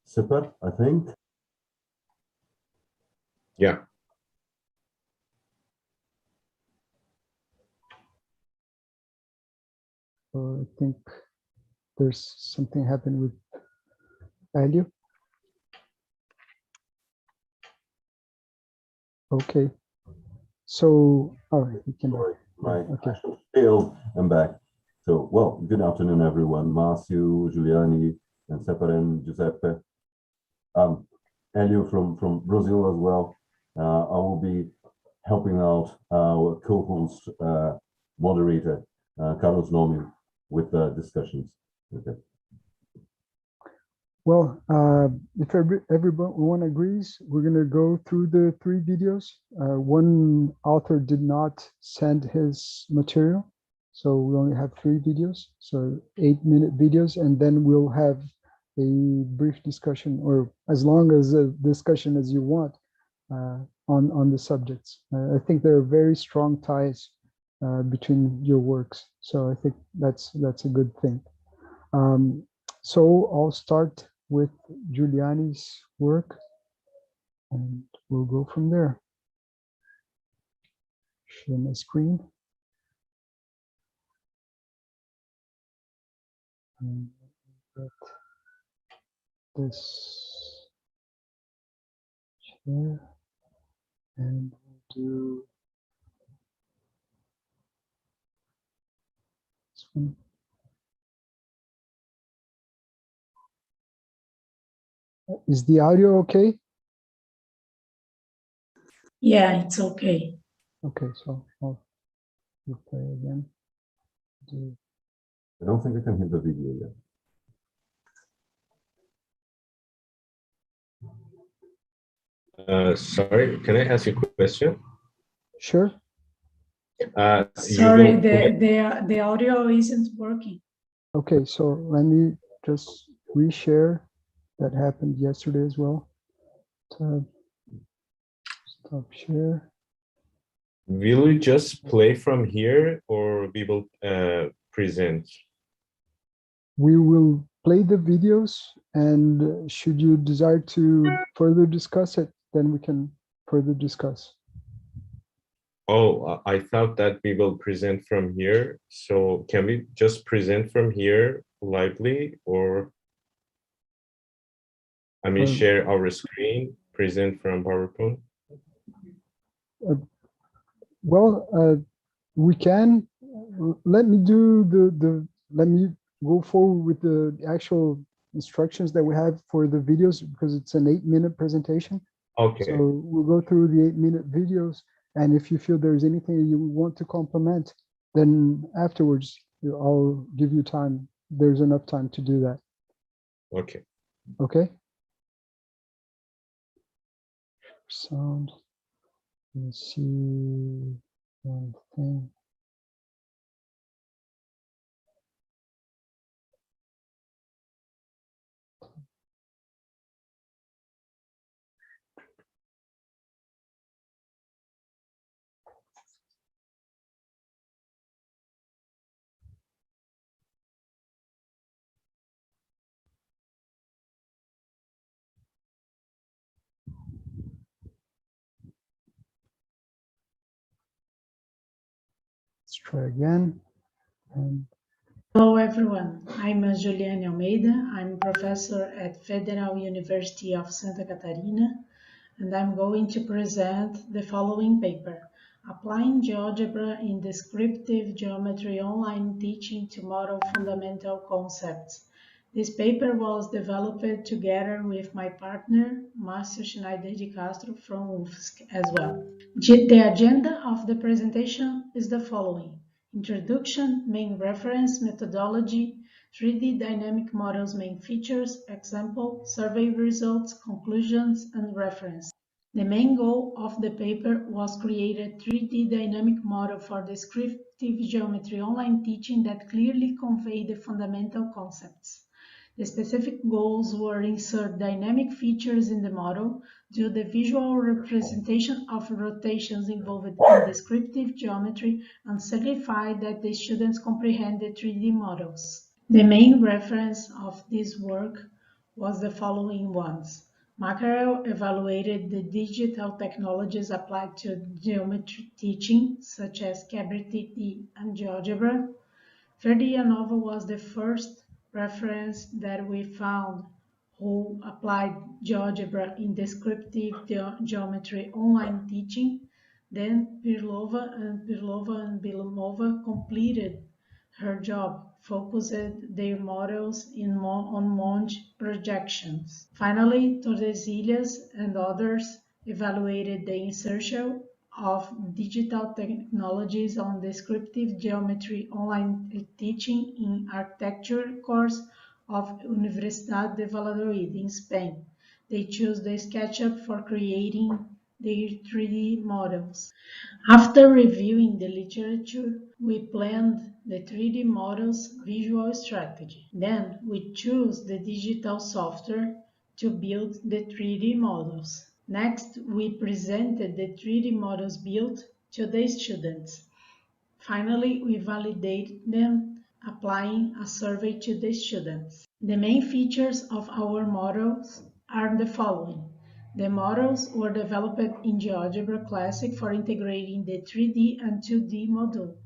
Super, I think. Yeah. I think there's something happened with Elio. Okay. So, oh, you can. Sorry, my okay. actual failed. I'm back. So, well, good afternoon, everyone. Marcio, Giuliani, and Separin, Giuseppe. Elio from Brazil as well. I will be helping out our co-host, moderator, Carlos Nomi, with discussions. Okay. Well, if everyone agrees, we're going to go through the 3 videos. One author did not send his material, so we only have 3 videos, so 8-minute videos, and then we'll have a brief discussion, or as long as a discussion as you want, on the subjects. I think there are very strong ties between your works, so I think that's a good thing. So I'll start with Giuliani's work, and we'll go from there. Share my screen. And get this share, and do this one. Is the audio okay? Yeah, it's okay. Okay, so I'll replay again. I don't think I can hear the video yet. Sorry, can I ask you a quick question? Sure. Sorry, the audio isn't working. Okay, so let me just reshare. That happened yesterday as well. Stop share. Will you just play from here, or we will present? We will play the videos, and should you desire to further discuss it, then we can further discuss. Oh, I thought that we will present from here. So can we just present from here lively, or I mean, share our screen, present from PowerPoint? Well, we can. Let me do let me go forward with the actual instructions that we have for the videos, because it's an 8-minute presentation. Okay. So we'll go through the 8-minute videos, and if you feel there's anything you want to complement, then afterwards I'll give you time. There's enough time to do that. Okay. Okay. Sound. Let's see one thing. Let's try again. Hello, everyone. I'm Giuliani Almeida. I'm professor at Federal University of Santa Catarina, and I'm going to present the following paper, Applying GeoGebra in Descriptive Geometry Online Teaching to Model Fundamental Concepts. This paper was developed together with my partner, Márcio Schneider de Castro from UFSC as well. The agenda of the presentation is the following. Introduction, main reference, methodology, 3D dynamic models main features, example, survey results, conclusions, and reference. The main goal of the paper was create a 3D dynamic model for descriptive geometry online teaching that clearly convey the fundamental concepts. The specific goals were insert dynamic features in the model, do the visual representation of rotations involved in descriptive geometry, and certify that the students comprehend the 3D models. The main reference of this work was the following ones. Mackerel evaluated the digital technologies applied to geometry teaching, such as SIGraDi and GeoGebra. Ferdianova was the first reference that we found who applied GeoGebra in descriptive geometry online teaching. Then Pirlova and Bilimova completed her job, focused their models on Monge projections. Finally, Tordesillas and others evaluated the insertion of digital technologies on descriptive geometry online teaching in architecture course of Universidad de Valladolid in Spain. They chose the SketchUp for creating their 3D models. After reviewing the literature, we planned the 3D model's visual strategy. Then we chose the digital software to build the 3D models. Next, we presented the 3D models built to the students. Finally, we validated them, applying a survey to the students. The main features of our models are the following. The models were developed in GeoGebra Classic for integrating the 3D and 2D module.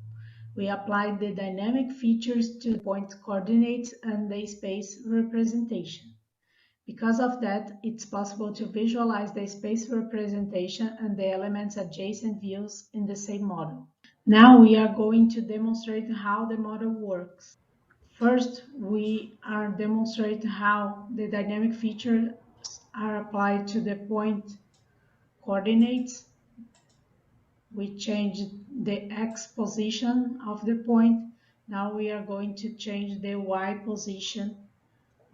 We applied the dynamic features to the point coordinates and the space representation. Because of that, it's possible to visualize the space representation and the elements adjacent views in the same model. Now we are going to demonstrate how the model works. First, we are demonstrating how the dynamic features are applied to the point coordinates. We changed the X position of the point. Now we are going to change the Y position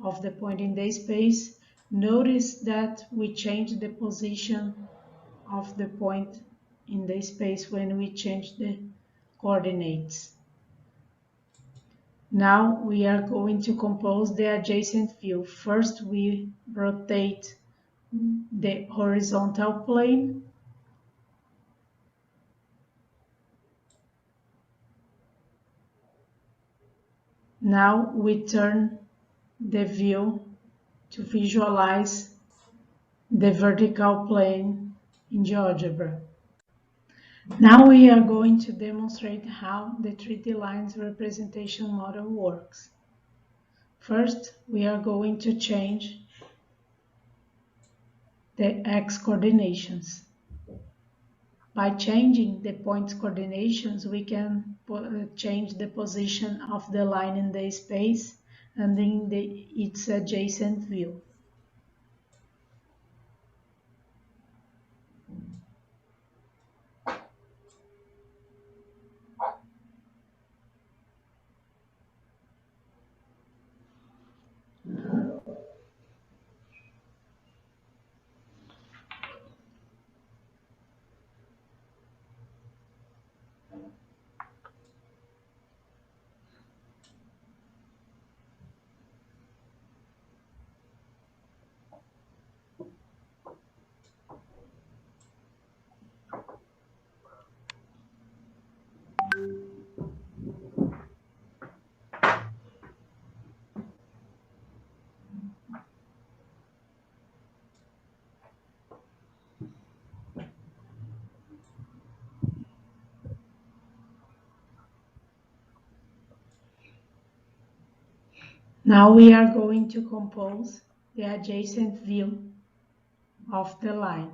of the point in the space. Notice that we changed the position of the point in the space when we change the coordinates. Now we are going to compose the adjacent view. First, we rotate the horizontal plane. Now we turn the view to visualize the vertical plane in GeoGebra. Now we are going to demonstrate how the 3D lines representation model works. First, we are going to change the X coordinations. By changing the point coordinations, we can change the position of the line in the space and in its adjacent view. Now we are going to compose the adjacent view of the line.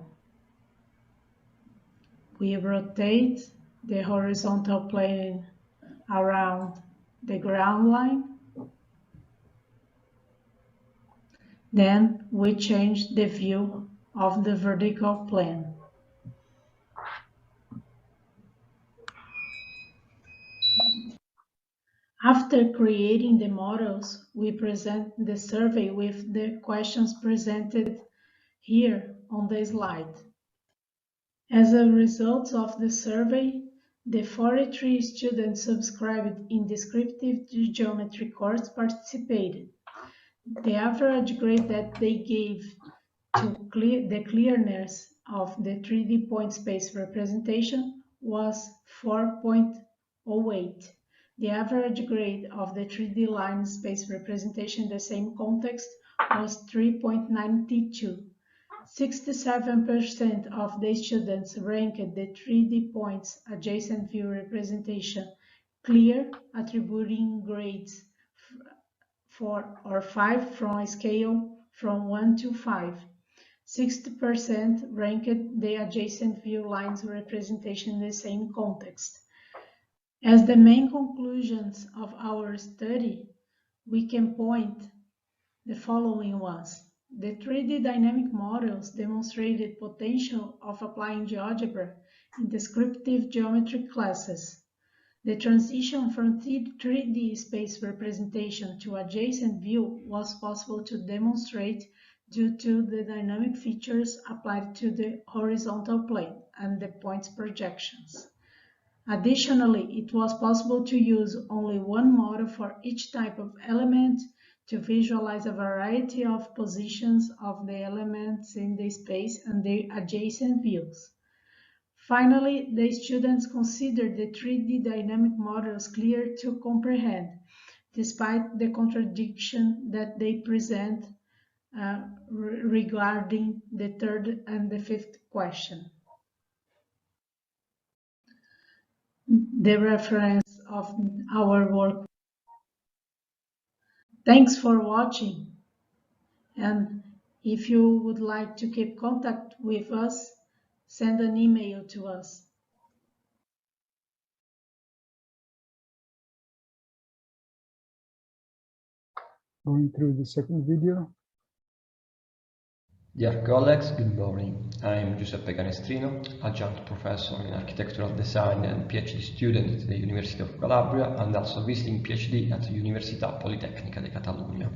We rotate the horizontal plane around the ground line. Then we change the view of the vertical plane. After creating the models, we present the survey with the questions presented here on the slide. As a result of the survey, the 43 students subscribed in descriptive geometry course participated. The average grade that they gave to the clearness of the 3D point space representation was 4.08. The average grade of the 3D line space representation in the same context was 3.92. 67% of the students ranked the 3D points adjacent view representation clear, attributing grades 4 or 5 from a scale from 1 to 5. 60% ranked the adjacent view lines representation in the same context. As the main conclusions of our study, we can point the following ones. The 3D dynamic models demonstrated potential of applying GeoGebra in descriptive geometry classes. The transition from 3D space representation to adjacent view was possible to demonstrate due to the dynamic features applied to the horizontal plane and the points projections. Additionally, it was possible to use only one model for each type of element to visualize a variety of positions of the elements in the space and their adjacent views. Finally, the students considered the 3D dynamic models clear to comprehend, despite the contradiction that they present regarding the third and the fifth question. The reference of our work. Thanks for watching. And if you would like to keep contact with us, send an email to us. Going through the second video. Dear colleagues, good morning. I'm Giuseppe Canestrino, adjunct professor in architectural design and PhD student at the University of Calabria and also visiting PhD at the Università Politecnica di Catalunya.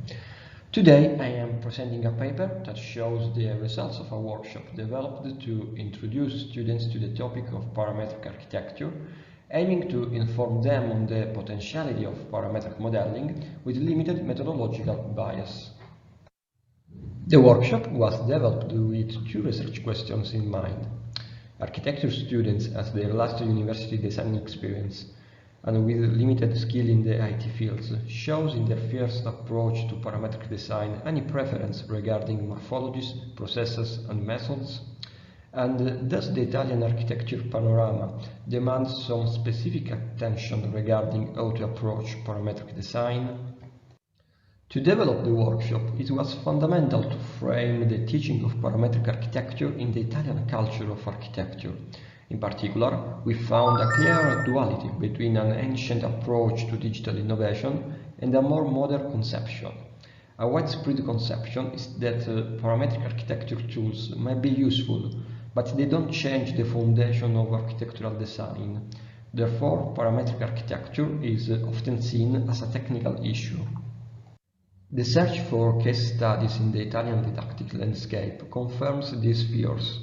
Today I am presenting a paper that shows the results of a workshop developed to introduce students to the topic of parametric architecture, aiming to inform them on the potentiality of parametric modeling with limited methodological bias. The workshop was developed with two research questions in mind. Architecture students as their last university design experience and with limited skill in the IT fields shows in their first approach to parametric design any preference regarding morphologies, processes and methods? And does the Italian architecture panorama demand some specific attention regarding how to approach parametric design? To develop the workshop, it was fundamental to frame the teaching of parametric architecture in the Italian culture of architecture. In particular, we found a clear duality between an ancient approach to digital innovation and a more modern conception. A widespread conception is that parametric architecture tools may be useful, but they don't change the foundation of architectural design. Therefore, parametric architecture is often seen as a technical issue. The search for case studies in the Italian didactic landscape confirms these fears.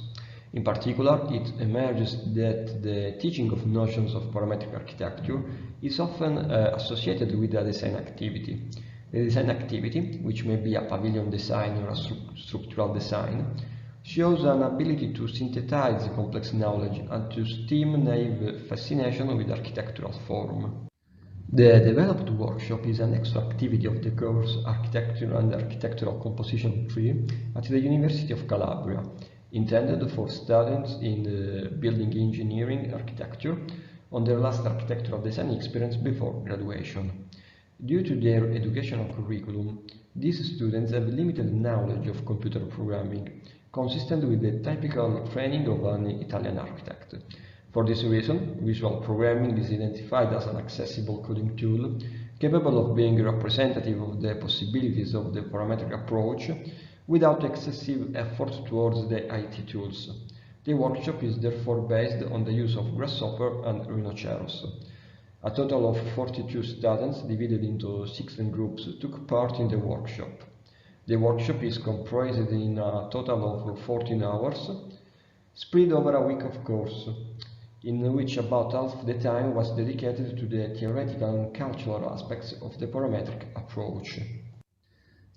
In particular, it emerges that the teaching of notions of parametric architecture is often associated with a design activity. The design activity, which may be a pavilion design or a structural design, shows an ability to synthesize complex knowledge and to stem naive fascination with architectural form. The developed workshop is an extra activity of the course Architecture and Architectural Composition 3 at the University of Calabria, intended for students in building engineering architecture on their last architectural design experience before graduation. Due to their educational curriculum, these students have limited knowledge of computer programming, consistent with the typical training of an Italian architect. For this reason, visual programming is identified as an accessible coding tool capable of being representative of the possibilities of the parametric approach without excessive effort towards the IT tools. The workshop is therefore based on the use of Grasshopper and Rhinoceros. A total of 42 students divided into 16 groups took part in the workshop. The workshop is comprised in a total of 14 hours, spread over a week of course, in which about half the time was dedicated to the theoretical and cultural aspects of the parametric approach.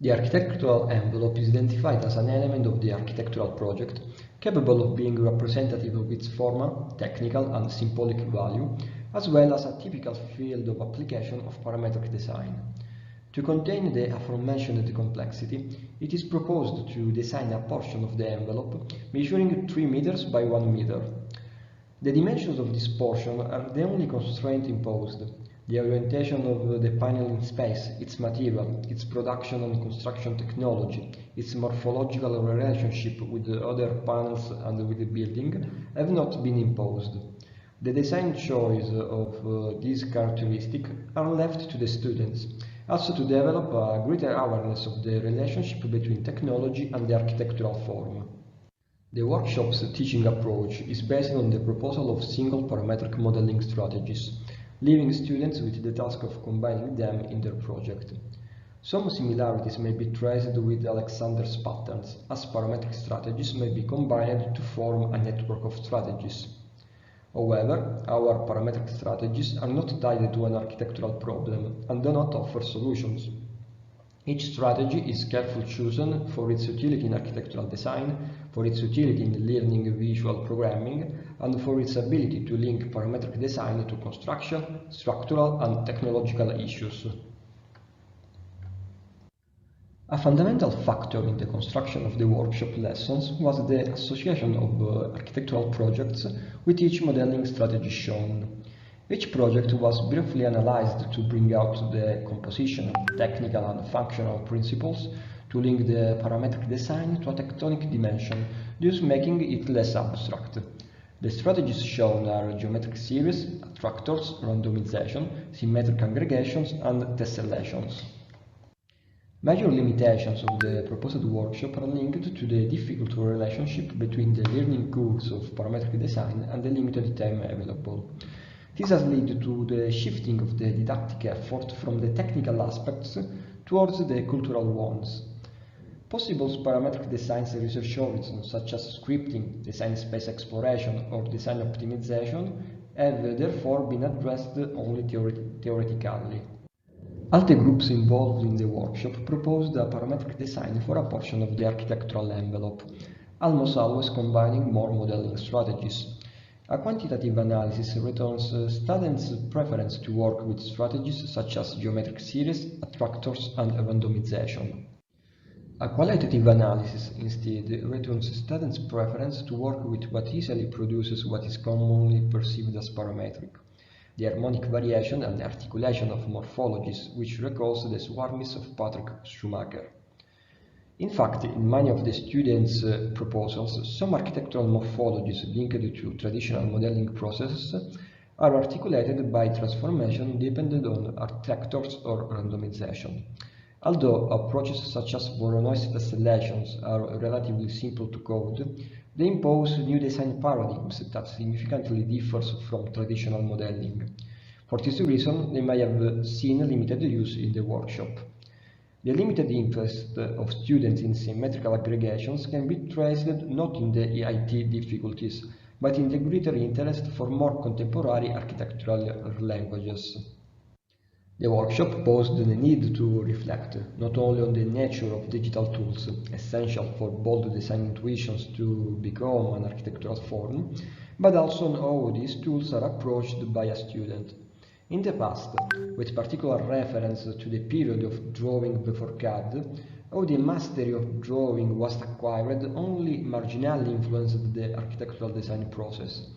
The architectural envelope is identified as an element of the architectural project capable of being representative of its formal, technical and symbolic value, as well as a typical field of application of parametric design. To contain the aforementioned complexity, it is proposed to design a portion of the envelope measuring 3 meters by 1 meter. The dimensions of this portion are the only constraint imposed. The orientation of the panel in space, its material, its production and construction technology, its morphological relationship with the other panels and with the building have not been imposed. The design choice of these characteristics are left to the students, also to develop a greater awareness of the relationship between technology and the architectural form. The workshop's teaching approach is based on the proposal of single parametric modeling strategies, leaving students with the task of combining them in their project. Some similarities may be traced with Alexander's patterns, as parametric strategies may be combined to form a network of strategies. However, our parametric strategies are not tied to an architectural problem and do not offer solutions. Each strategy is carefully chosen for its utility in architectural design, for its utility in learning visual programming, and for its ability to link parametric design to construction, structural, and technological issues. A fundamental factor in the construction of the workshop lessons was the association of architectural projects with each modeling strategy shown. Each project was briefly analyzed to bring out the composition, technical and functional principles to link the parametric design to a tectonic dimension, thus making it less abstract. The strategies shown are geometric series, attractors, randomization, symmetric aggregations, and tessellations. Major limitations of the proposed workshop are linked to the difficult relationship between the learning curves of parametric design and the limited time available. This has led to the shifting of the didactic effort from the technical aspects towards the cultural ones. Possible parametric design research horizons such as scripting, design space exploration, or design optimization have therefore been addressed only theoretically. All the groups involved in the workshop proposed a parametric design for a portion of the architectural envelope, almost always combining more modeling strategies. A quantitative analysis returns students' preference to work with strategies such as geometric series, attractors, and randomization. A qualitative analysis instead returns students' preference to work with what easily produces what is commonly perceived as parametric, the harmonic variation and articulation of morphologies, which recalls the swarmies of Patrick Schumacher. In fact, in many of the students' proposals, some architectural morphologies linked to traditional modeling processes are articulated by transformation dependent on attractors or randomization. Although approaches such as Voronoi tessellations are relatively simple to code, they impose new design paradigms that significantly differ from traditional modeling. For this reason, they may have seen limited use in the workshop. The limited interest of students in symmetrical aggregations can be traced not in the IT difficulties, but in the greater interest for more contemporary architectural languages. The workshop posed the need to reflect not only on the nature of digital tools, essential for bold design intuitions to become an architectural form, but also on how these tools are approached by a student. In the past, with particular reference to the period of drawing before CAD, how the mastery of drawing was acquired only marginally influenced the architectural design process.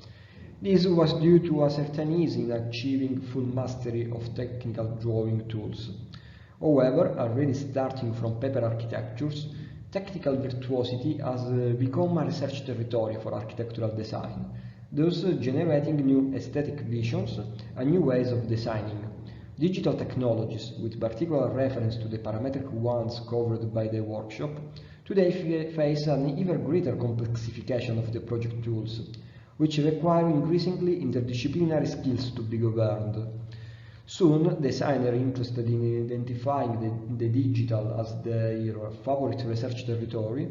This was due to a certain ease in achieving full mastery of technical drawing tools. However, already starting from paper architectures, technical virtuosity has become a research territory for architectural design, thus generating new aesthetic visions and new ways of designing. Digital technologies, with particular reference to the parametric ones covered by the workshop, today face an even greater complexification of the project tools, which require increasingly interdisciplinary skills to be governed. Soon, designers interested in identifying the digital as their favorite research territory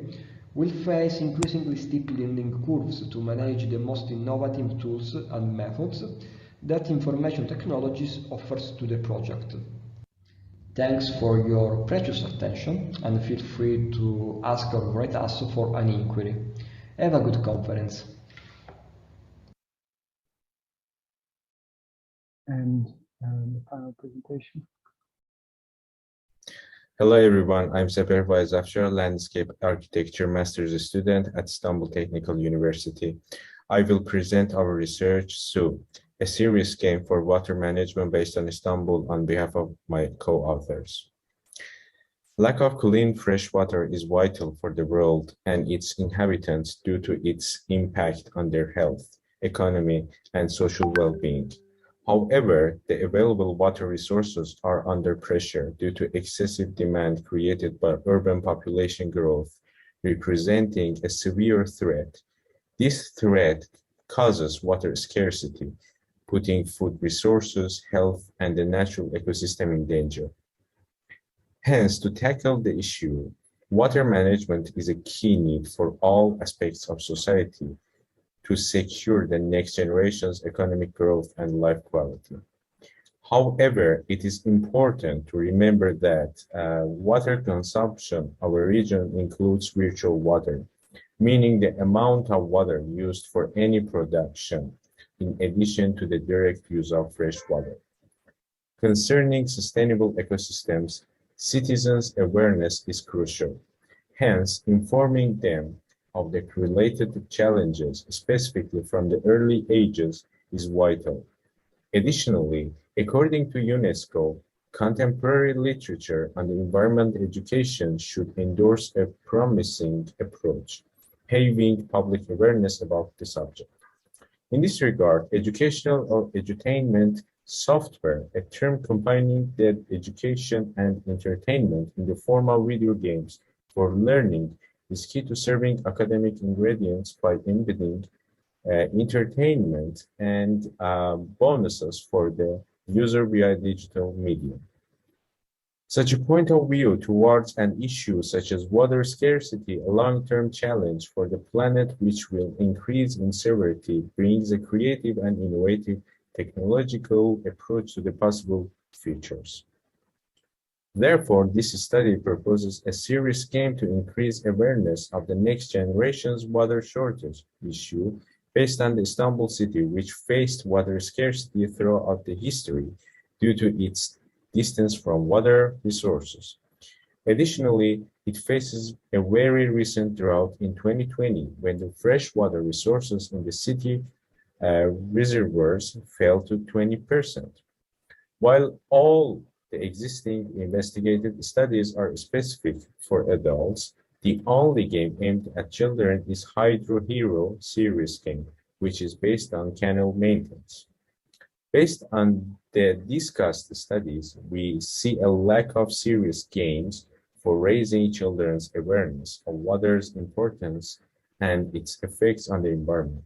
will face increasingly steep learning curves to manage the most innovative tools and methods that information technologies offers to the project. Thanks for your precious attention and feel free to ask or write us for any inquiry. Have a good conference. And the final presentation. Hello everyone, I'm Seper Bayezafşar, Landscape Architecture Master's student at Istanbul Technical University. I will present our research, SU, a serious game for water management based on Istanbul on behalf of my co-authors. Lack of clean fresh water is vital for the world and its inhabitants due to its impact on their health, economy, and social well-being. However, the available water resources are under pressure due to excessive demand created by urban population growth, representing a severe threat. This threat causes water scarcity, putting food resources, health, and the natural ecosystem in danger. Hence, to tackle the issue, water management is a key need for all aspects of society to secure the next generation's economic growth and life quality. However, it is important to remember that water consumption of a region includes virtual water, meaning the amount of water used for any production, in addition to the direct use of fresh water. Concerning sustainable ecosystems, citizens' awareness is crucial. Hence, informing them of the related challenges, specifically from the early ages, is vital. Additionally, according to UNESCO, contemporary literature on the environment education should endorse a promising approach, paving public awareness about the subject. In this regard, educational or edutainment software, a term combining the education and entertainment in the form of video games for learning, is key to serving academic ingredients by embedding entertainment and bonuses for the user via digital medium. Such a point of view towards an issue such as water scarcity, a long-term challenge for the planet which will increase in severity, brings a creative and innovative technological approach to the possible futures. Therefore, this study proposes a serious game to increase awareness of the next generation's water shortage issue based on the Istanbul city, which faced water scarcity throughout the history due to its distance from water resources. Additionally, it faces a very recent drought in 2020 when the freshwater resources in the city reservoirs fell to 20%. While all the existing investigated studies are specific for adults, the only game aimed at children is Hydro Hero series game, which is based on canal maintenance. Based on the discussed studies, we see a lack of serious games for raising children's awareness of water's importance and its effects on the environment.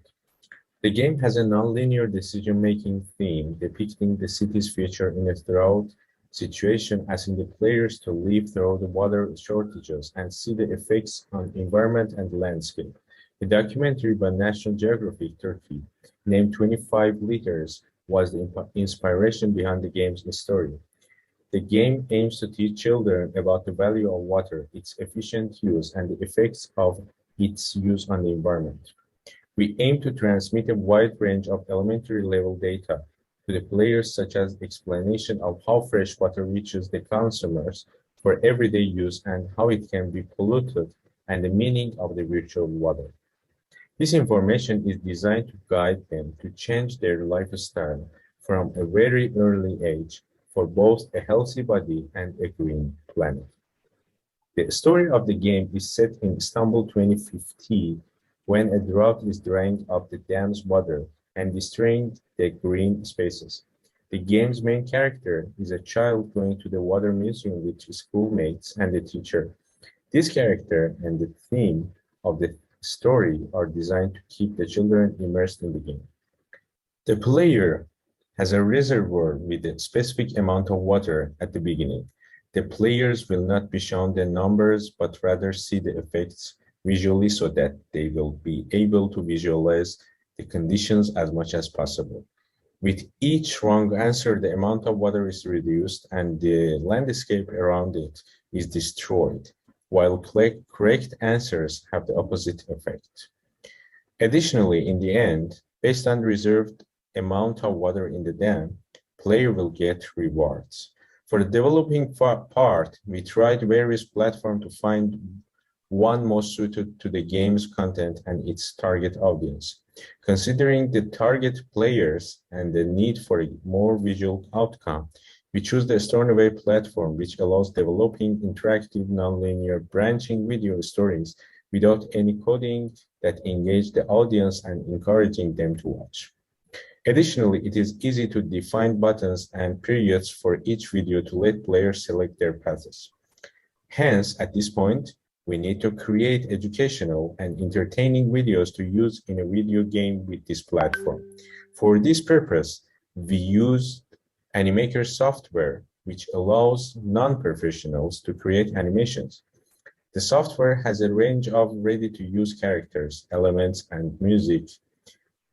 The game has a nonlinear decision-making theme depicting the city's future in a drought situation, asking the players to live through the water shortages and see the effects on environment and landscape. A documentary by National Geographic Turkey named 25 Liters was the inspiration behind the game's story. The game aims to teach children about the value of water, its efficient use, and the effects of its use on the environment. We aim to transmit a wide range of elementary level data to the players, such as explanation of how fresh water reaches the consumers for everyday use and how it can be polluted, and the meaning of the virtual water. This information is designed to guide them to change their lifestyle from a very early age for both a healthy body and a green planet. The story of the game is set in Istanbul 2050, when a drought is drying up the dam's water and destroying the green spaces. The game's main character is a child going to the water museum with his schoolmates and the teacher. This character and the theme of the story are designed to keep the children immersed in the game. The player has a reservoir with a specific amount of water at the beginning. The players will not be shown the numbers, but rather see the effects visually so that they will be able to visualize the conditions as much as possible. With each wrong answer, the amount of water is reduced and the landscape around it is destroyed, while correct answers have the opposite effect. Additionally, in the end, based on reserved amount of water in the dam, player will get rewards. For the developing part, we tried various platforms to find one most suited to the game's content and its target audience. Considering the target players and the need for a more visual outcome, we choose the Stornoway platform, which allows developing interactive, nonlinear, branching video stories without any coding that engage the audience and encouraging them to watch. Additionally, it is easy to define buttons and periods for each video to let players select their paths. Hence, at this point, we need to create educational and entertaining videos to use in a video game with this platform. For this purpose, we use Animaker software, which allows non-professionals to create animations. The software has a range of ready-to-use characters, elements, and music,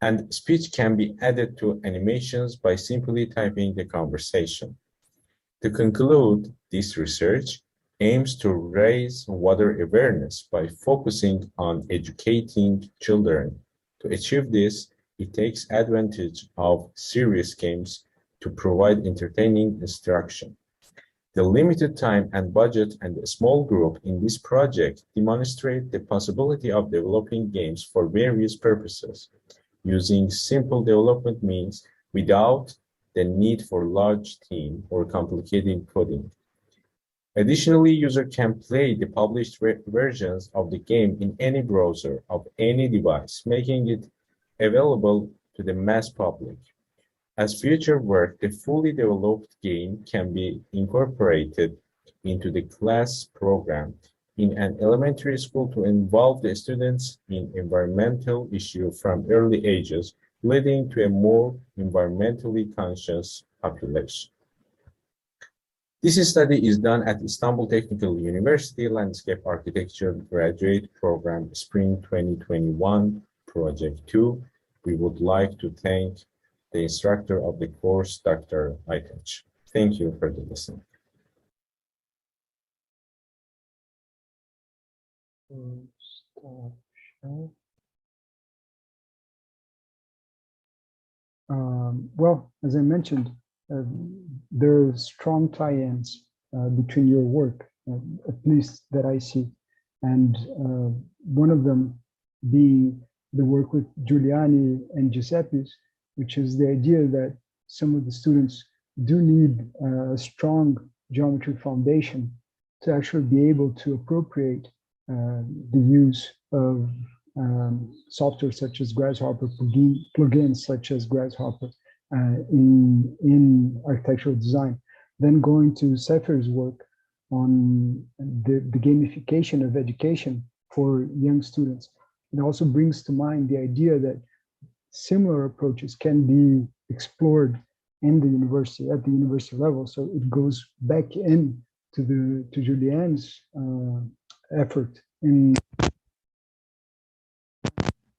and speech can be added to animations by simply typing the conversation. To conclude, this research aims to raise water awareness by focusing on educating children. To achieve this, it takes advantage of serious games to provide entertaining instruction. The limited time and budget and a small group in this project demonstrate the possibility of developing games for various purposes, using simple development means without the need for large team or complicated coding. Additionally, user can play the published versions of the game in any browser of any device, making it available to the mass public. As future work, the fully developed game can be incorporated into the class program in an elementary school to involve the students in environmental issues from early ages, leading to a more environmentally conscious population. This study is done at Istanbul Technical University Landscape Architecture Graduate Program Spring 2021, Project 2. We would like to thank the instructor of the course, Dr. Aytaç. Thank you for the listening. Well, as I mentioned, there are strong tie-ins between your work, at least that I see. And one of them being the work with Giuliani and Giuseppe's, which is the idea that some of the students do need a strong geometry foundation to actually be able to appropriate the use of software such as Grasshopper, plugins such as Grasshopper in architectural design. Then going to Sefer's work on the gamification of education for young students. It also brings to mind the idea that similar approaches can be explored in the university, at the university level. So it goes back in to Julian's effort in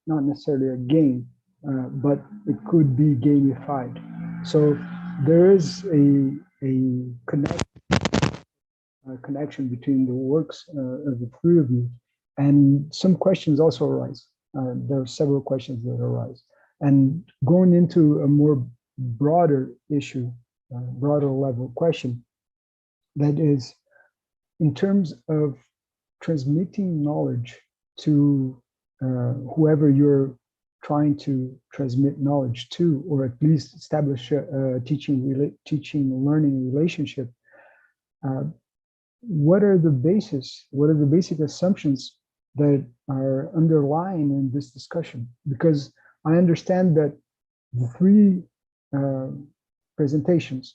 not necessarily a game, but it could be gamified. So there is a connection between the works of the three of you, and some questions also arise. There are several questions that arise. And going into a more broader issue, broader level question, that is, in terms of transmitting knowledge to whoever you're trying to transmit knowledge to, or at least establish a teaching-learning relationship, what are the basic assumptions that are underlying in this discussion? Because I understand that the three presentations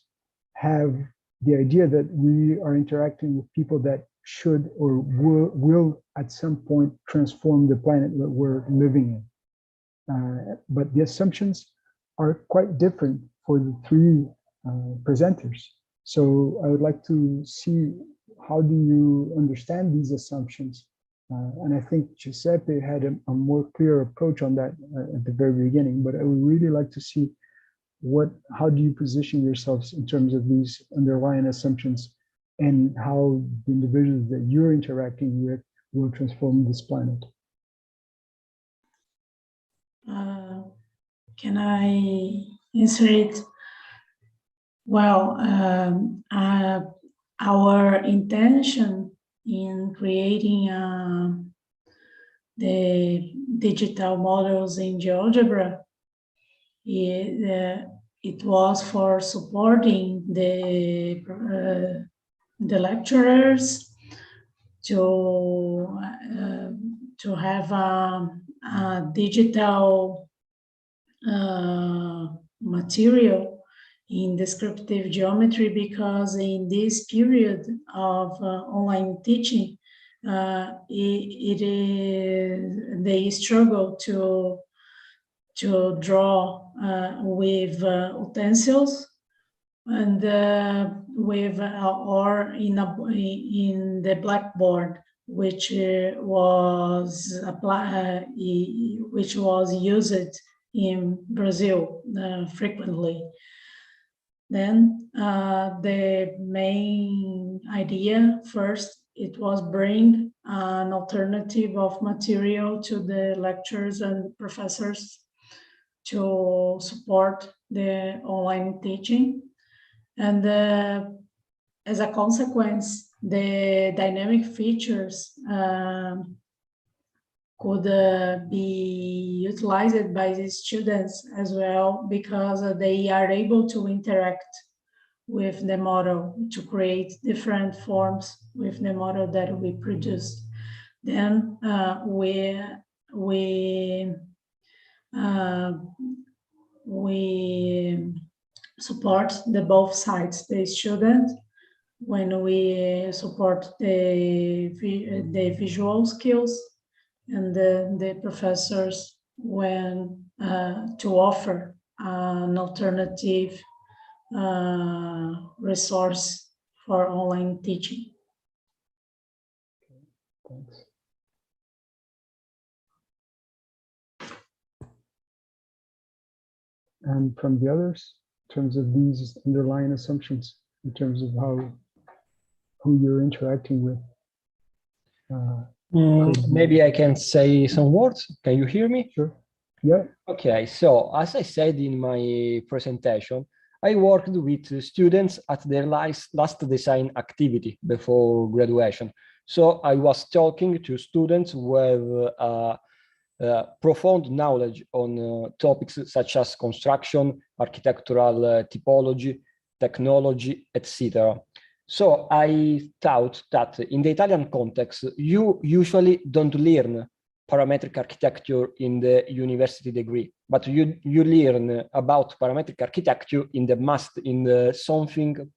have the idea that we are interacting with people that should or will at some point transform the planet that we're living in. But the assumptions are quite different for the three presenters. So I would like to see, how do you understand these assumptions? And I think Giuseppe had a more clear approach on that at the very beginning, but I would really like to see how do you position yourselves in terms of these underlying assumptions and how the individuals that you're interacting with will transform this planet. Can I answer it? Well, our intention in creating the digital models in GeoGebra, it was for supporting the lecturers to have a digital material in descriptive geometry, because in this period of online teaching, it is they struggle to draw with utensils and with or in the blackboard, which which was used in Brazil frequently. Then the main idea first, it was bring an alternative of material to the lecturers and professors to support the online teaching. And as a consequence, the dynamic features could be utilized by the students as well, because they are able to interact with the model to create different forms with the model that we produce. Then we support the both sides, the student when we support the visual skills, and the professors when to offer an alternative resource for online teaching. Thanks. And from the others, in terms of these underlying assumptions, in terms of who you're interacting with. Maybe I can say some words. Can you hear me? Sure. Yeah. Okay, so as I said in my presentation, I worked with students at their last design activity before graduation. So I was talking to students with profound knowledge on topics such as construction, architectural typology, technology, etc. So I thought that in the Italian context, you usually don't learn parametric architecture in the university degree, but you learn about parametric architecture in the something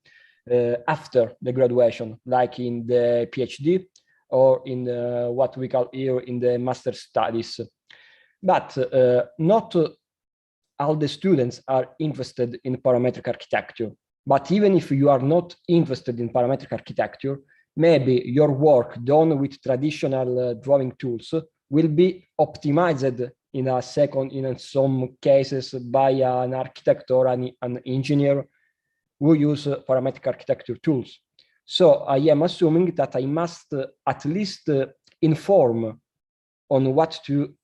after the graduation, like in the PhD or in what we call here in the master studies. But not all the students are interested in parametric architecture. But even if you are not interested in parametric architecture, maybe your work done with traditional drawing tools will be optimized in some cases by an architect or an engineer who use parametric architecture tools. So I am assuming that I must at least inform on what to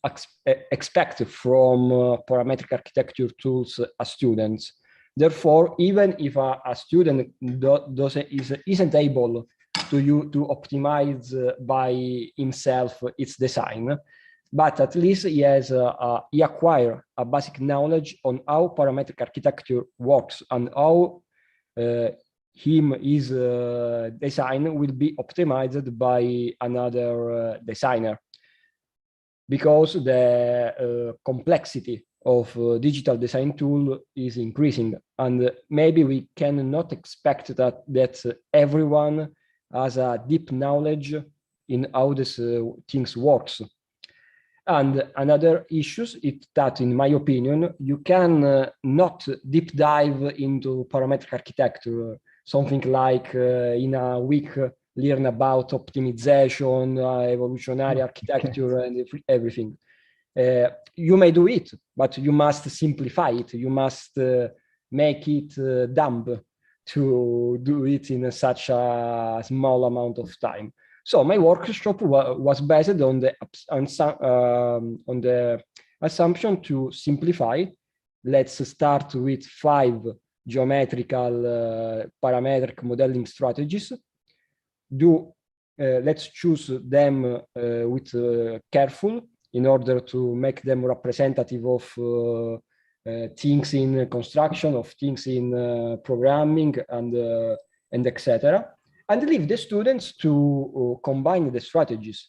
expect from parametric architecture tools as students. Therefore, even if a student isn't able to optimize by himself its design, but at least he acquire a basic knowledge on how parametric architecture works and how his design will be optimized by another designer. Because the complexity of digital design tool is increasing, and maybe we cannot expect that everyone has a deep knowledge in how this things works. And another issue is that, in my opinion, you can not deep dive into parametric architecture, something like in a week learn about optimization, evolutionary architecture, and everything. You may do it, but you must simplify it. You must make it dumb to do it in such a small amount of time. So my workshop was based on the assumption to simplify. Let's start with 5 geometrical parametric modeling strategies. Let's choose them with careful in order to make them representative of things in construction, of things in programming, and etc. And leave the students to combine the strategies.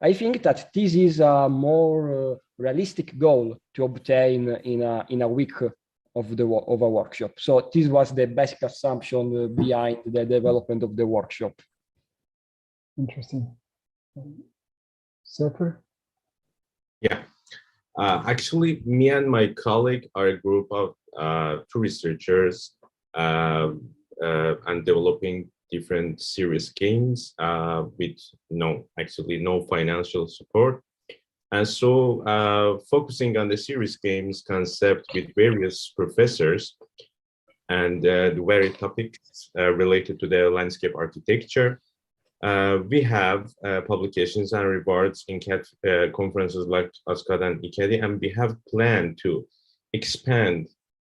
I think that this is a more realistic goal to obtain in a week of a workshop. So this was the basic assumption behind the development of the workshop. Interesting. Sefer? Yeah. Actually, me and my colleague are a group of two researchers and developing different serious games with no financial support. And so focusing on the serious games concept with various professors and the various topics related to the landscape architecture. We have publications and rewards in conferences like ASCAD and ICADI, and we have planned to expand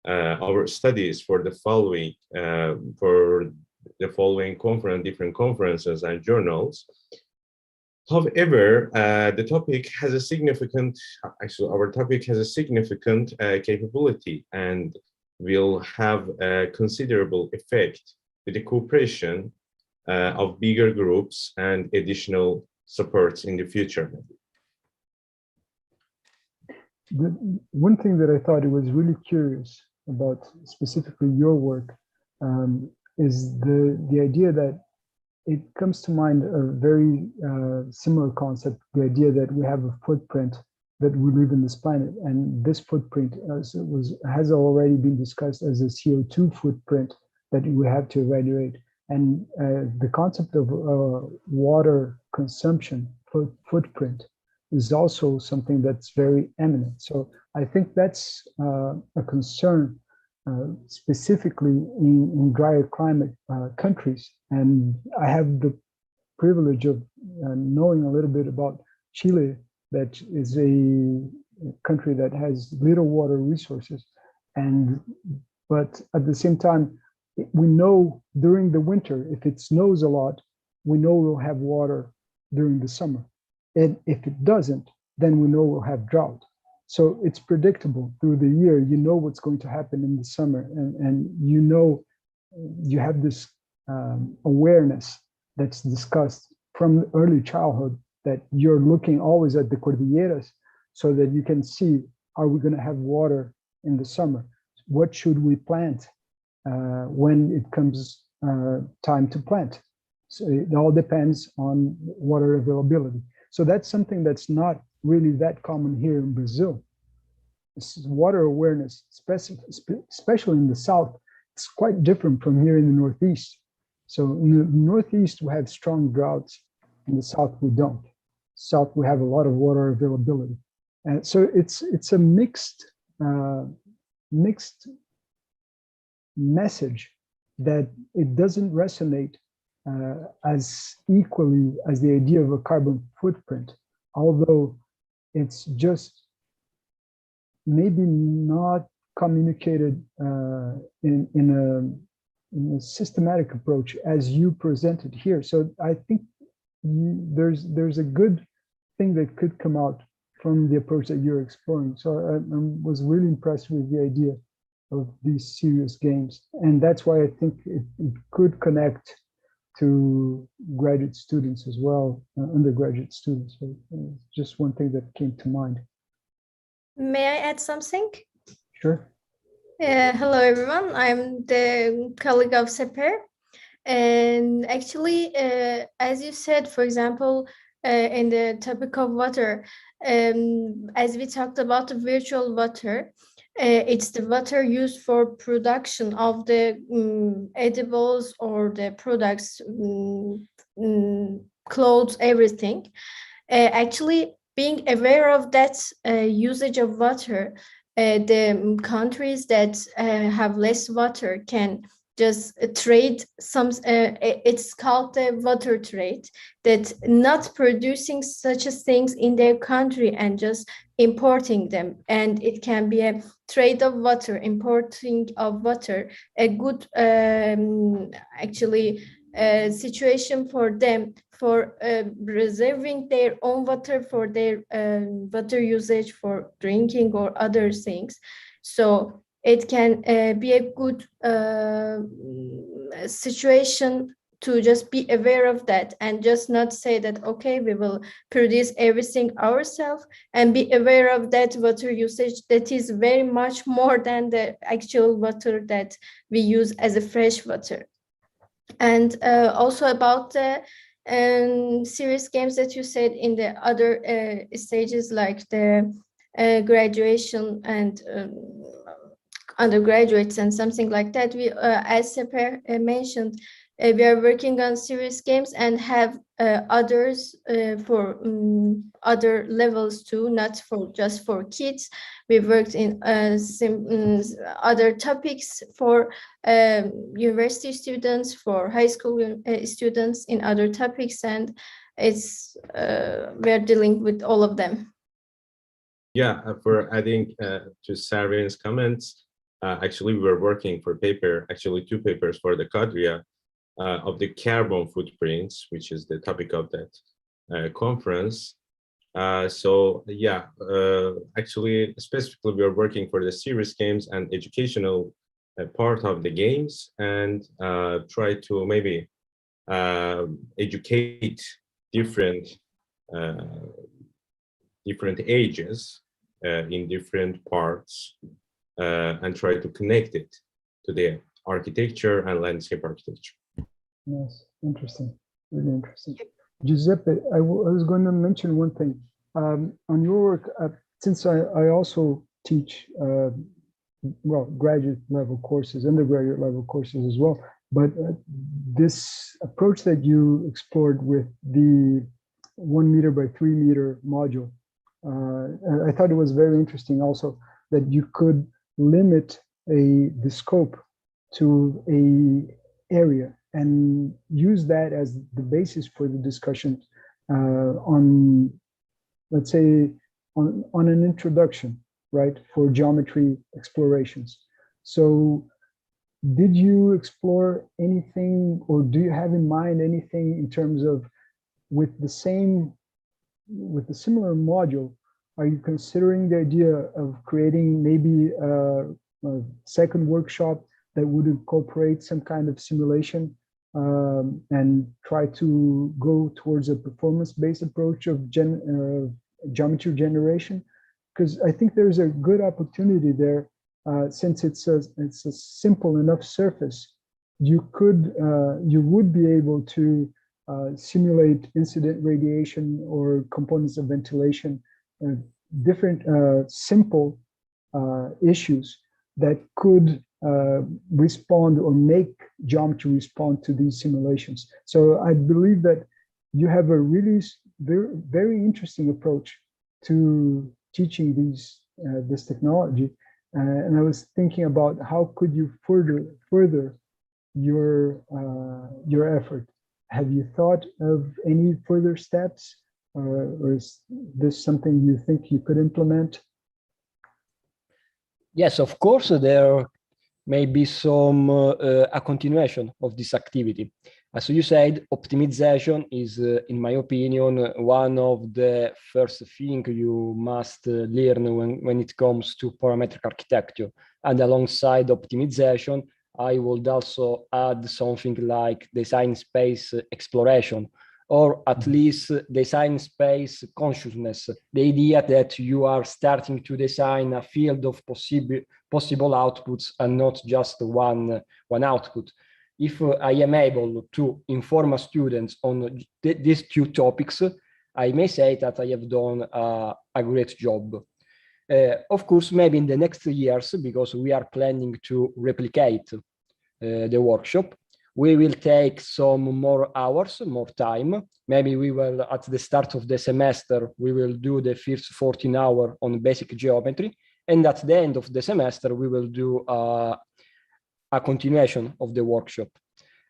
our studies for the following different conferences and journals. However, the topic has a significant, our topic has a significant capability and will have a considerable effect with the cooperation of bigger groups and additional supports in the future. One thing that I thought it was really curious about specifically your work is the idea that it comes to mind a very similar concept, the idea that we have a footprint that we live in this planet, and this footprint has already been discussed as a CO2 footprint that we have to evaluate. And the concept of water consumption footprint is also something that's very eminent. So I think that's a concern specifically in drier climate countries. And I have the privilege of knowing a little bit about Chile, that is a country that has little water resources. But at the same time, we know during the winter, if it snows a lot, we know we'll have water during the summer. And if it doesn't, then we know we'll have drought. So it's predictable through the year. You know what's going to happen in the summer, and you know you have this awareness that's discussed from early childhood, that you're looking always at the cordilleras so that you can see, are we going to have water in the summer? What should we plant when it comes time to plant? So it all depends on water availability. So that's something that's not really that common here in Brazil. This is water awareness, especially in the South, it's quite different from here in the Northeast. So in the Northeast, we have strong droughts. In the South, we don't. South, we have a lot of water availability. And so it's a mixed message that it doesn't resonate as equally as the idea of a carbon footprint, although it's just maybe not communicated in a systematic approach as you presented here. So I think there's a good thing that could come out from the approach that you're exploring. So I was really impressed with the idea of these serious games, and that's why I think it could connect to graduate students as well, undergraduate students. So just one thing that came to mind. May I add something? Sure. Hello, everyone. I'm the colleague of Seper. And actually, as you said, for example, in the topic of water, as we talked about the virtual water, it's the water used for production of the edibles or the products, clothes, everything. Actually, being aware of that usage of water, the countries that have less water can just trade some, it's called the water trade, that not producing such as things in their country and just importing them. And it can be a trade of water, importing of water, a good actually situation for them for reserving their own water for their water usage for drinking or other things. So it can be a good situation to just be aware of that and just not say that, okay, we will produce everything ourselves, and be aware of that water usage that is very much more than the actual water that we use as a fresh water. And also about the serious games that you said in the other stages, like the graduation and undergraduates and something like that, we as Seper mentioned, we are working on serious games and have others for other levels too, not for just for kids. We worked in other topics for university students, for high school students in other topics, and it's we're dealing with all of them. Yeah, for adding to Sarvin's comments, actually we were working for paper, actually 2 papers for the Kadria of the carbon footprints, which is the topic of that conference. So yeah, actually specifically we are working for the serious games and educational part of the games, and try to maybe educate different ages in different parts, and try to connect it to the architecture and landscape architecture. Yes, interesting, really interesting. Giuseppe, I was going to mention one thing. On your work, since I also teach, well, graduate level courses, undergraduate level courses as well, but this approach that you explored with the 1 meter by 3 meter module, I thought it was very interesting also that you could limit the scope to a area and use that as the basis for the discussion on, let's say, on an introduction, right, for geometry explorations. So did you explore anything, or do you have in mind anything in terms of with the similar module, are you considering the idea of creating maybe a second workshop that would incorporate some kind of simulation and try to go towards a performance-based approach of geometry generation? Because I think there's a good opportunity there, since it's a simple enough surface. You would be able to simulate incident radiation or components of ventilation, different simple issues that could respond or make geometry respond to these simulations. So I believe that you have a really very interesting approach to teaching this technology, and I was thinking about how could you further your effort. Have you thought of any further steps, or is this something you think you could implement? Yes, of course, there may be some a continuation of this activity. As you said, optimization is, in my opinion, one of the first things you must learn when it comes to parametric architecture. And alongside optimization, I would also add something like design space exploration, or at least design space consciousness, the idea that you are starting to design a field of possible outputs and not just one output. If I am able to inform students on these 2 topics, I may say that I have done a great job. Of course, maybe in the next years, because we are planning to replicate the workshop, we will take some more hours, more time. Maybe we will, at the start of the semester, we will do the first 14 hours on basic geometry. And at the end of the semester, we will do a continuation of the workshop.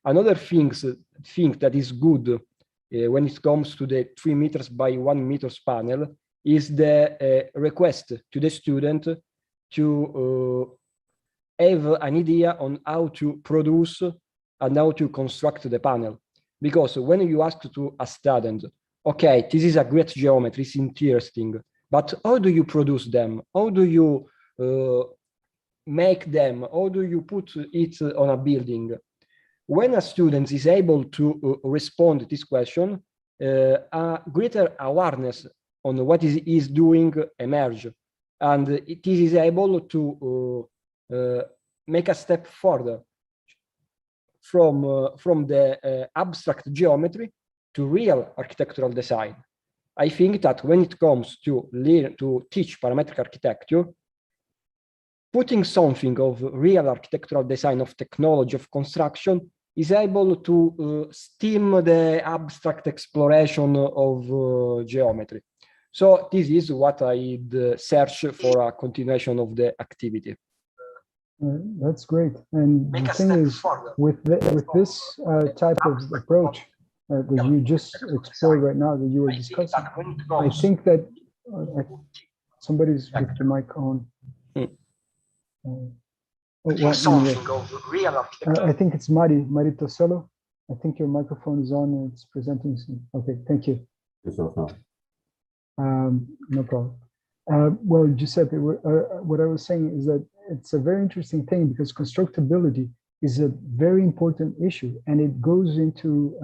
Another thing that is good when it comes to the 3 meters by 1 meters panel is the request to the student to have an idea on how to produce and how to construct the panel. Because when you ask to a student, okay, this is a great geometry, it's interesting, but how do you produce them? How do you make them? How do you put it on a building? When a student is able to respond to this question, a greater awareness on what he is doing emerge, and it is able to make a step further from the abstract geometry to real architectural design. I think that when it comes to teach parametric architecture, putting something of real architectural design, of technology, of construction, is able to stem the abstract exploration of geometry. So this is what I'd search for a continuation of the activity. That's great. And the thing is, with this type of approach that you just explored right now, that you were discussing, I think that somebody's with the mic on. I think it's Mari Tosello. I think your microphone is on and it's presenting soon. Okay, thank you. No problem. Well, Giuseppe, what I was saying is that it's a very interesting thing because constructability is a very important issue, and it goes into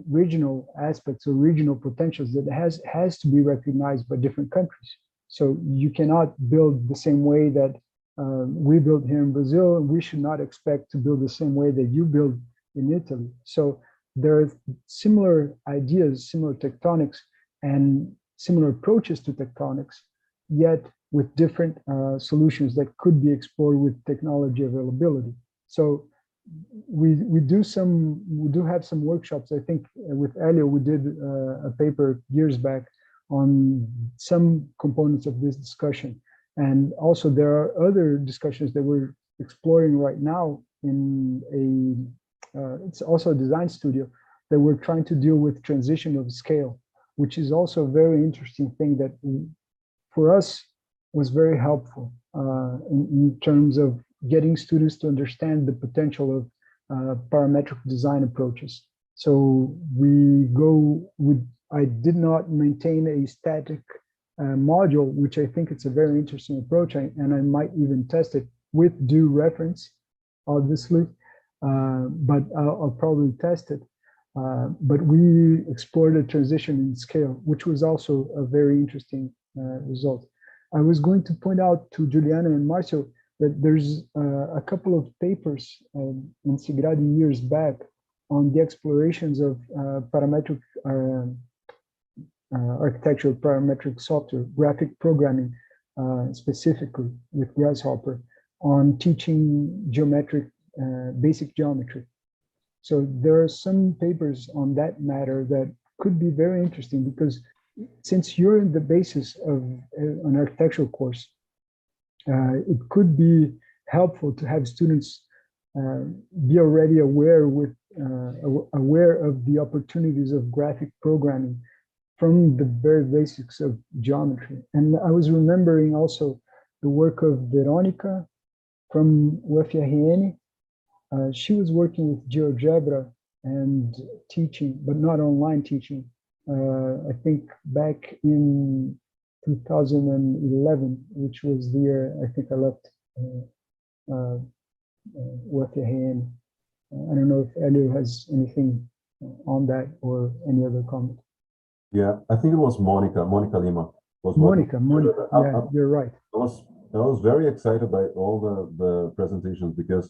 regional aspects or regional potentials that has to be recognized by different countries. So you cannot build the same way that we build here in Brazil, and we should not expect to build the same way that you build in Italy. So there are similar ideas, similar tectonics, and similar approaches to tectonics, yet with different solutions that could be explored with technology availability. So we do have some workshops. I think with Elio, we did a paper years back on some components of this discussion. And also there are other discussions that we're exploring right now in it's also a design studio that we're trying to deal with transition of scale, which is also a very interesting thing that for us was very helpful in terms of getting students to understand the potential of parametric design approaches. So I did not maintain a static module, which I think it's a very interesting approach, and I might even test it with due reference, obviously, but I'll probably test it. But we explored a transition in scale, which was also a very interesting result. I was going to point out to Juliana and Marcio that there's a couple of papers in SIGraDi years back on the explorations of parametric architectural parametric software, graphic programming, specifically with Grasshopper, on teaching geometric, basic geometry. So there are some papers on that matter that could be very interesting, because since you're in the basis of an architectural course, it could be helpful to have students be already aware of the opportunities of graphic programming from the very basics of geometry. And I was remembering also the work of Veronica from UFRN. She was working with GeoGebra and teaching, but not online teaching. I think back in 2011, which was the year I think I left UFRN. I don't know if Elio has anything on that or any other comment. Yeah, I think it was Monica Lima. Monica, yeah, you're right. I was very excited by all the presentations, because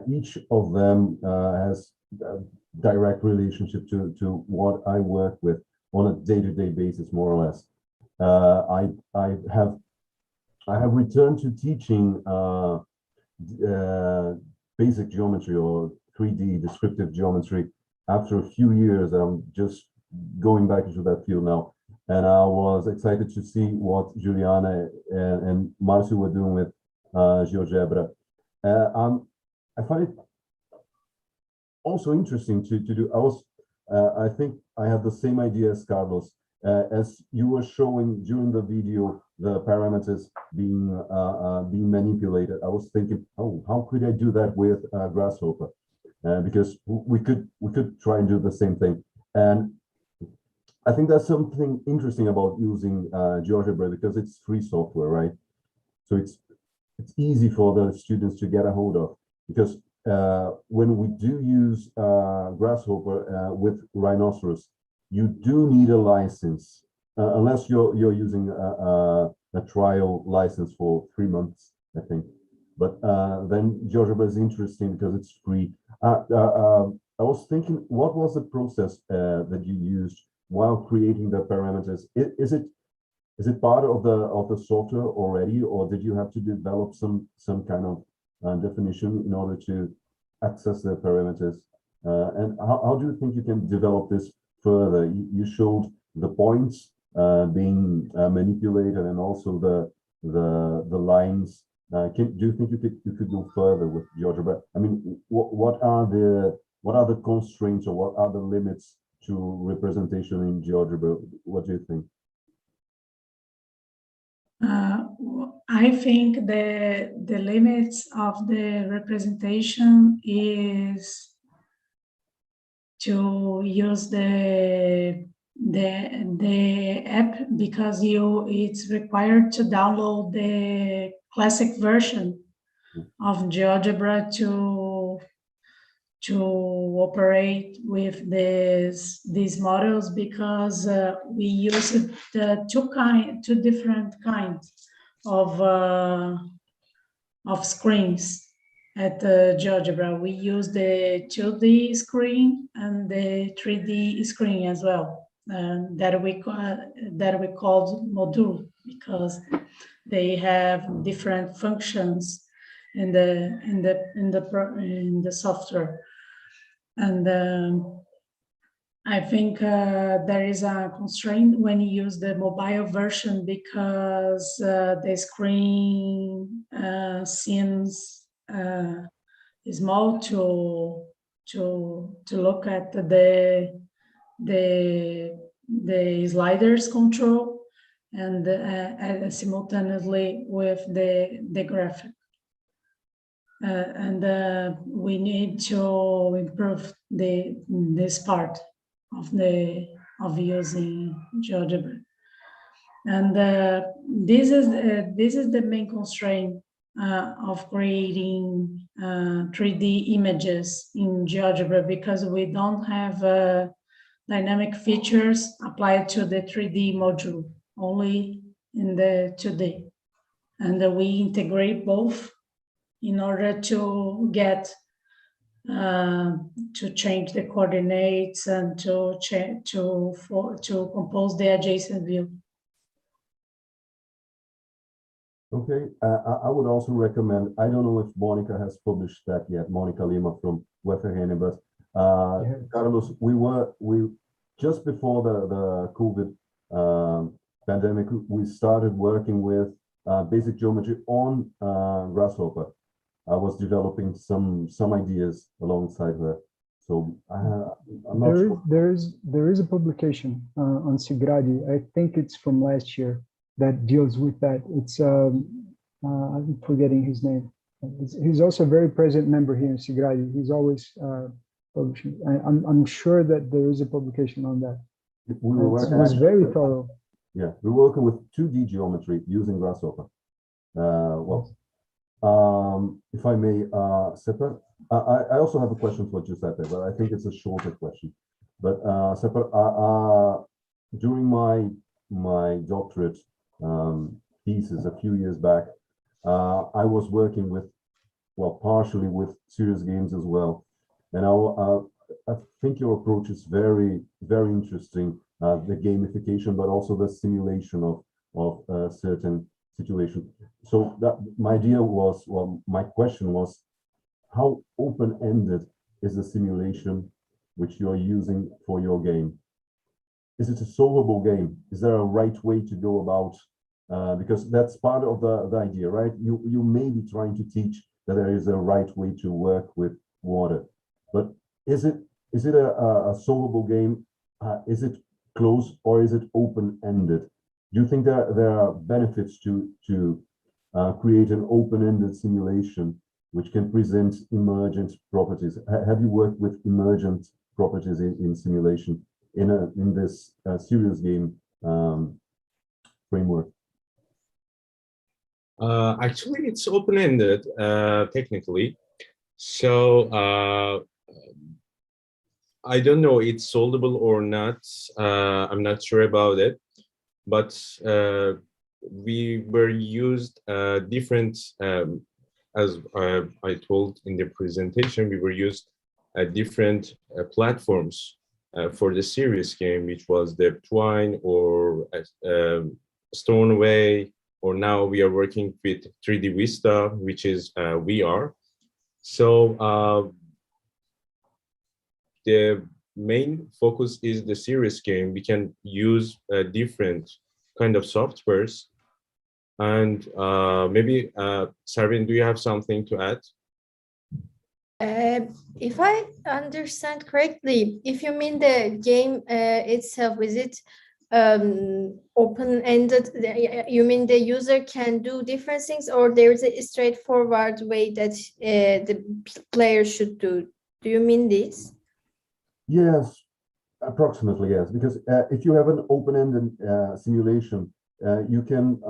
each of them has a direct relationship to what I work with on a day-to-day basis, more or less. I have returned to teaching basic geometry or 3D descriptive geometry after a few years. I'm just going back into that field now, and I was excited to see what Juliana and Marcio were doing with GeoGebra. I find it also interesting to do. I think I had the same idea as Carlos. As you were showing during the video, the parameters being manipulated. I was thinking, oh, how could I do that with Grasshopper? Because we could try and do the same thing. And I think that's something interesting about using GeoGebra, because it's free software, right? So it's easy for the students to get a hold of, because when we do use Grasshopper with Rhinoceros, you do need a license, unless you're using a trial license for 3 months, I think. But then GeoGebra is interesting because it's free. I was thinking, what was the process that you used while creating the parameters? Is it part of the software already, or did you have to develop some kind of definition in order to access the parameters? And how do you think you can develop this further? You showed the points being manipulated, and also the lines. Do you think you could go further with GeoGebra? I mean, what are the constraints, or what are the limits to representation in GeoGebra? What do you think? I think the limits of the representation is to use the app, because it's required to download the classic version of GeoGebra to operate with these models, because we use two different kinds of screens at GeoGebra. We use the 2D screen and the 3D screen as well, that we called module, because they have different functions in the software. And I think there is a constraint when you use the mobile version, because the screen seems small to look at the sliders control, and simultaneously with the graphic. And we need to improve this part of using GeoGebra. And this is the main constraint of creating 3D images in GeoGebra, because we don't have dynamic features applied to the 3D module, only in the 2D. And we integrate both in order to get to change the coordinates and to compose the adjacent view. Okay, I would also recommend, I don't know if Monica has published that yet, Monica Lima from UFRN, but Carlos, we just before the COVID pandemic, we started working with basic geometry on Grasshopper. I was developing some ideas alongside her. So I'm not sure. There is a publication on SIGraDi. I think it's from last year, that deals with that. It's I'm forgetting his name. He's also a very present member here in SIGraDi. He's always publishing. I'm sure that there is a publication on that. It was very thorough. Yeah, we're working with 2D geometry using Grasshopper. If I may, Sepa, I also have a question for Giuseppe, but I think it's a shorter question. But Sepa, during my doctorate thesis a few years back, I was working with, well, partially with serious games as well. And I think your approach is very, very interesting, the gamification, but also the simulation of certain situation. So that my idea was, well, my question was, how open-ended is the simulation which you're using for your game? Is it a solvable game? Is there a right way to go about? Because that's part of the idea, right? You may be trying to teach that there is a right way to work with water. But is it a solvable game? Is it closed or is it open-ended? Do you think there are benefits to create an open-ended simulation which can present emergent properties? Have you worked with emergent properties in simulation in this serious game framework? Actually, it's open-ended technically. So I don't know it's solvable or not. I'm not sure about it, but we were used different, as I told in the presentation, we were used different platforms for the serious game, which was the Twine or Stornoway, or now we are working with 3D Vista, which is VR. So the main focus is the serious game. We can use different kind of softwares. And maybe, Sarvin, do you have something to add? If I understand correctly, if you mean the game itself, is it open-ended? You mean the user can do different things, or there's a straightforward way that the player should do? Do you mean this? Yes, approximately, yes. Because if you have an open-ended simulation, you can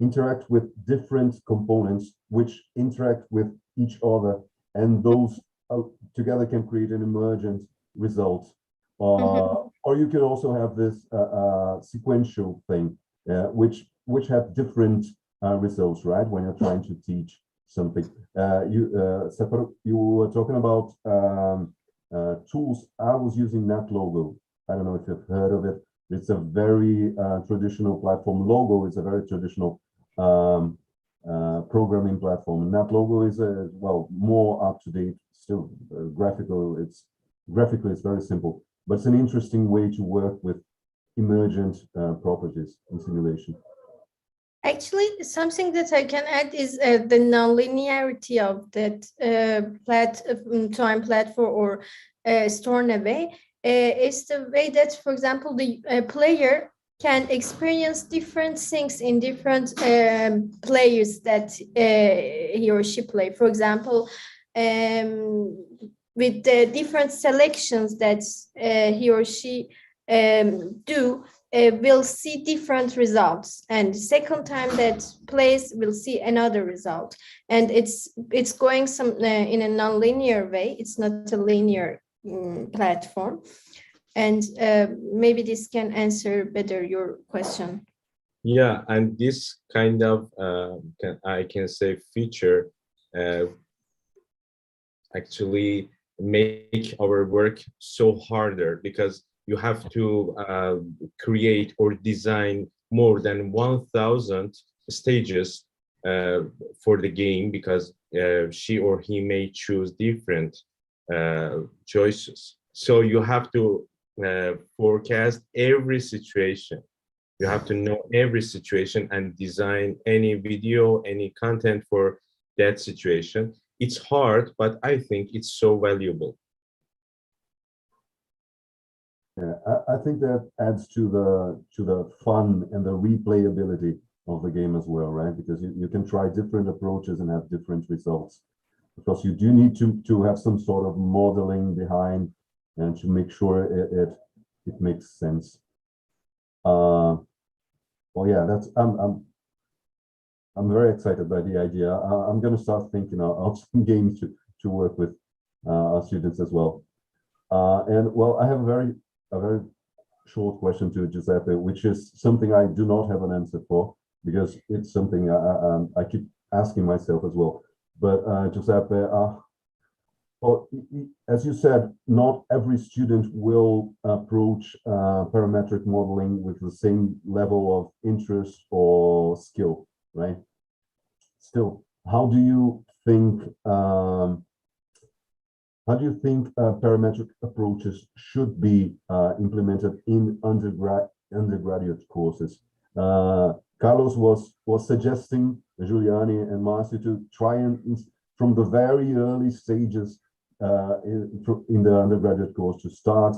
interact with different components which interact with each other, and those together can create an emergent result. Or you can also have this sequential thing, which have different results, right? When you're trying to teach something. Separo, you were talking about tools. I was using NetLogo. I don't know if you've heard of it. It's a very traditional platform. Logo is a very traditional programming platform. NetLogo is more up to date. Still graphical. Graphically it's very simple, but it's an interesting way to work with emergent properties in simulation. Actually, something that I can add is the non-linearity of that time platform or Stornoway. It's the way that, for example, the player can experience different things in different players that he or she play. For example, with the different selections that he or she do, will see different results, and the second time that plays will see another result, and it's going some in a non-linear way. It's not a linear platform, and maybe this can answer better your question. Yeah, and this kind of I can say feature actually make our work so harder, because you have to create or design more than 1,000 stages for the game, because she or he may choose different choices. So you have to forecast every situation. You have to know every situation and design any video, any content for that situation. It's hard, but I think it's so valuable. Yeah, I think that adds to the fun and the replayability of the game as well, right? Because you can try different approaches and have different results. Because you do need to have some sort of modeling behind and to make sure it makes sense. Well, yeah, that's I'm very excited by the idea. I'm going to start thinking of some games to work with our students as well. And well, I have a very short question to Giuseppe, which is something I do not have an answer for, because it's something I keep asking myself as well. But Giuseppe, well, as you said, not every student will approach parametric modeling with the same level of interest or skill, right? Still, how do you think parametric approaches should be implemented in undergraduate courses? Carlos was suggesting Giuliani and Marcio to try and from the very early stages in the undergraduate course to start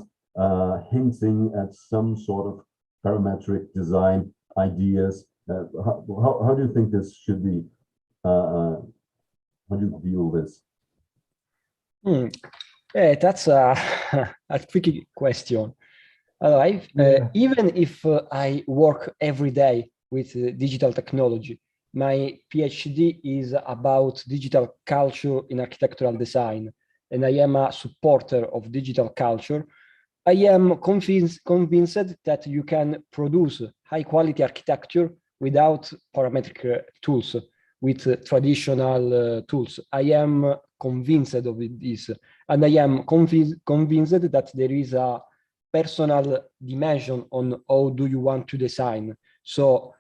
hinting at some sort of parametric design ideas. How do you think this should be? How do you view this? Yeah, that's a, a tricky question. Even if I work every day with digital technology, my PhD is about digital culture in architectural design, and I am a supporter of digital culture. I am convinced that you can produce high quality architecture without parametric tools, with traditional tools. I am convinced of this, and I am convinced that there is a personal dimension on how do you want to design. So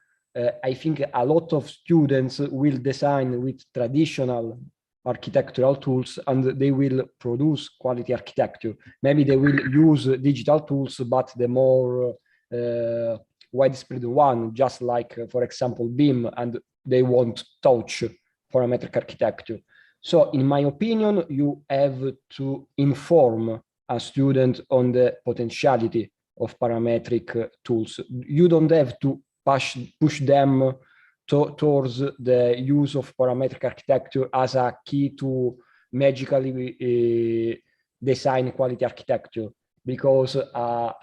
I think a lot of students will design with traditional architectural tools and they will produce quality architecture. Maybe they will use digital tools, but the more widespread one, just like, for example, BIM, and they won't touch parametric architecture. So in my opinion, you have to inform a student on the potentiality of parametric tools. You don't have to push them towards the use of parametric architecture as a key to magically design quality architecture, because a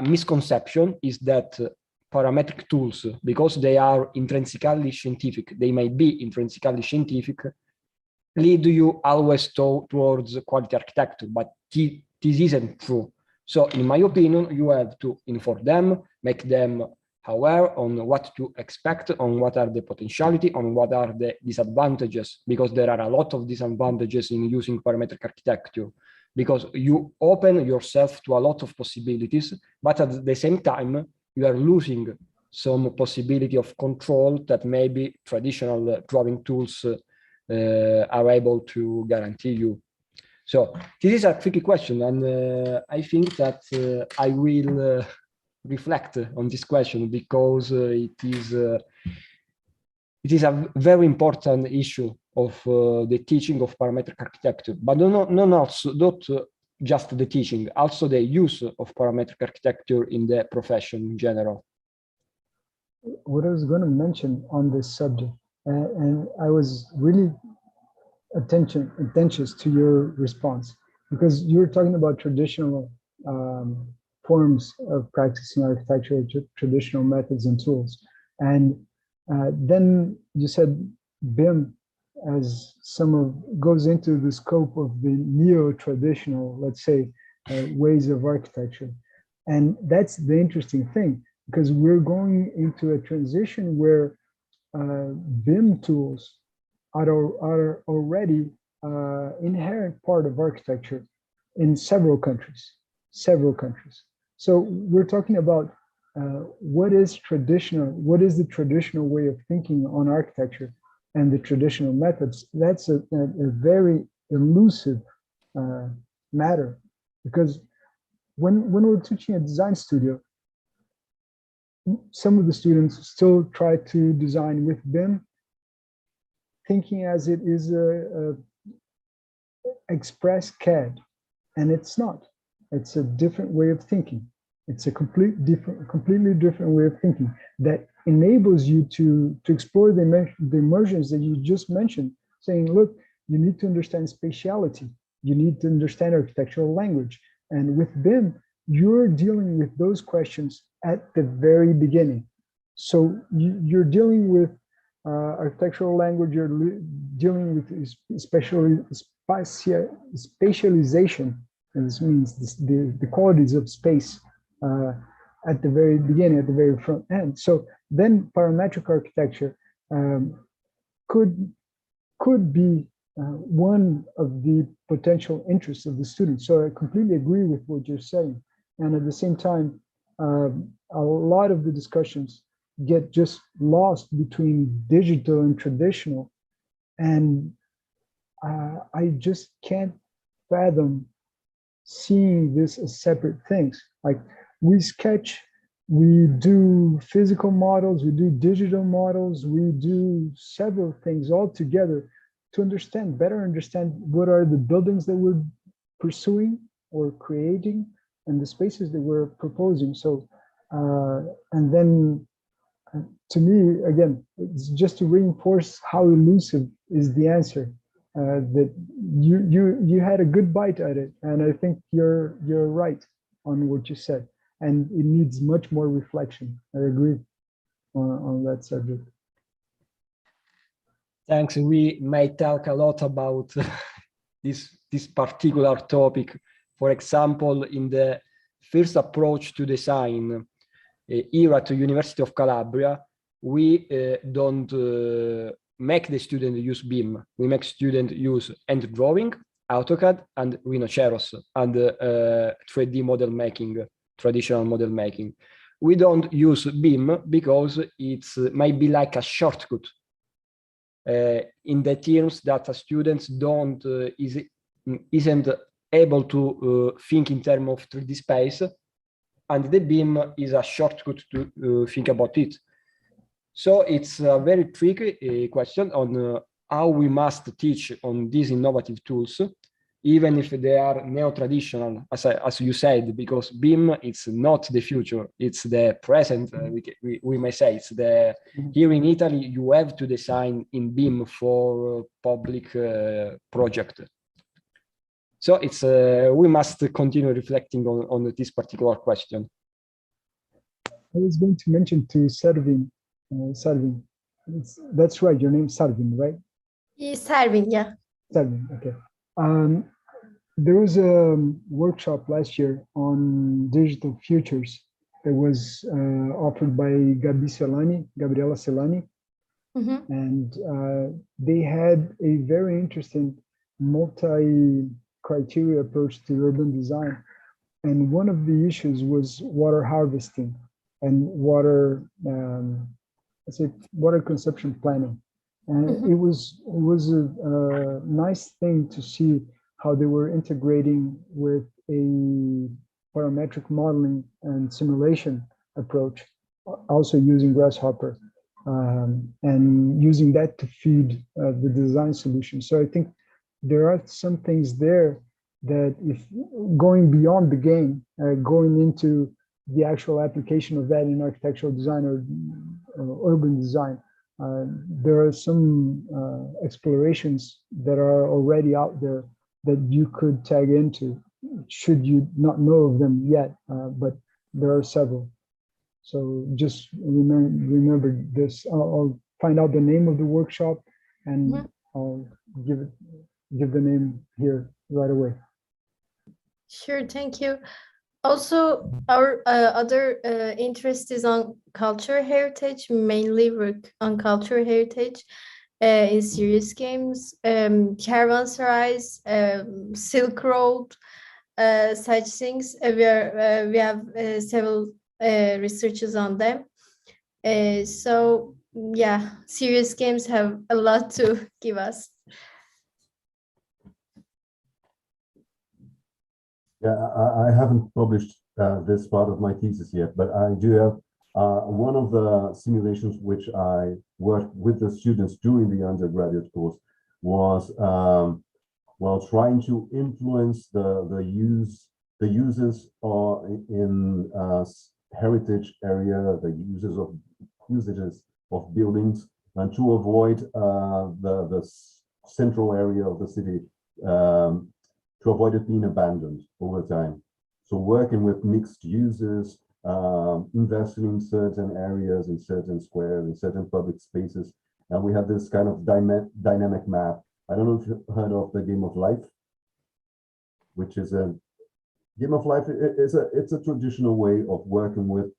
misconception is that parametric tools, because they are intrinsically scientific, they may be intrinsically scientific, lead you always towards quality architecture, but this isn't true. So in my opinion, you have to inform them, make them aware on what to expect, on what are the potentiality, on what are the disadvantages, because there are a lot of disadvantages in using parametric architecture, because you open yourself to a lot of possibilities, but at the same time, you are losing some possibility of control that maybe traditional drawing tools are able to guarantee you. So this is a tricky question, and I think that I will reflect on this question, because it is a very important issue of the teaching of parametric architecture, but not just the teaching, also the use of parametric architecture in the profession in general. What I was going to mention on this subject, and I was really attentive to your response, because you were talking about traditional forms of practicing architecture, traditional methods and tools. And then you said BIM as goes into the scope of the neo-traditional, let's say, ways of architecture. And that's the interesting thing, because we're going into a transition where BIM tools are already inherent part of architecture in several countries. So we're talking about what is the traditional way of thinking on architecture and the traditional methods. That's a very elusive matter, because when we're teaching a design studio, some of the students still try to design with BIM, thinking as it is a express CAD, and it's not. It's a different way of thinking. It's a completely different way of thinking that enables you to explore the immersions that you just mentioned, saying, look, you need to understand spatiality. You need to understand architectural language. And with BIM, you're dealing with those questions at the very beginning. So you're dealing with architectural language, you're dealing with spatialization, and this means the qualities of space at the very beginning, at the very front end. So then parametric architecture could be one of the potential interests of the students. So I completely agree with what you're saying. And at the same time, a lot of the discussions get just lost between digital and traditional. And I just can't fathom seeing this as separate things. Like, we sketch, we do physical models, we do digital models, we do several things all together to understand, better understand what are the buildings that we're pursuing or creating and the spaces that we're proposing. So, and then to me, again, it's just to reinforce how elusive is the answer. That you had a good bite at it, and I think you're right on what you said, and it needs much more reflection. I agree on that subject. Thanks. We might talk a lot about this particular topic. For example, in the first approach to design here at the University of Calabria, we don't make the student use BIM. We make student use end drawing, AutoCAD, and Rhinoceros, and 3D model making, traditional model making. We don't use BIM because it might be like a shortcut in the terms that the students isn't able to think in terms of 3D space, and the BIM is a shortcut to think about it. So it's a very tricky question on how we must teach on these innovative tools, even if they are neo-traditional, as you said, because BIM is not the future, it's the present, we may say. It's the, here in Italy, you have to design in BIM for public project. So it's we must continue reflecting on this particular question. I was going to mention to Servin, that's right, your name's Servin, right? Yes, Servin, yeah. Servin, okay. There was a workshop last year on digital futures that was offered by Gabriela Celani, and they had a very interesting multi-criteria approach to urban design. And one of the issues was water harvesting and water, let's say, water consumption planning. And it was a nice thing to see how they were integrating with a parametric modeling and simulation approach, also using Grasshopper, and using that to feed the design solution. So I think there are some things there that, if going beyond the game, going into the actual application of that in architectural design or urban design, there are some explorations that are already out there that you could tag into, should you not know of them yet, but there are several. So just remember this. I'll find out the name of the workshop and I'll give the name here right away. Sure, thank you. Also, our other interest is on cultural heritage, mainly work on cultural heritage in serious games, caravanserais, Silk Road, such things. We have several researches on them. So yeah, serious games have a lot to give us. Yeah, I haven't published this part of my thesis yet, but I do have one of the simulations which I worked with the students during the undergraduate course was well, trying to influence the uses in heritage area, the usages of buildings, and to avoid the central area of the city, to avoid it being abandoned over time. So working with mixed uses, investing in certain areas, in certain squares, in certain public spaces. And we have this kind of dynamic map. I don't know if you've heard of the Game of Life, which is a Game of Life. It's a traditional way of working with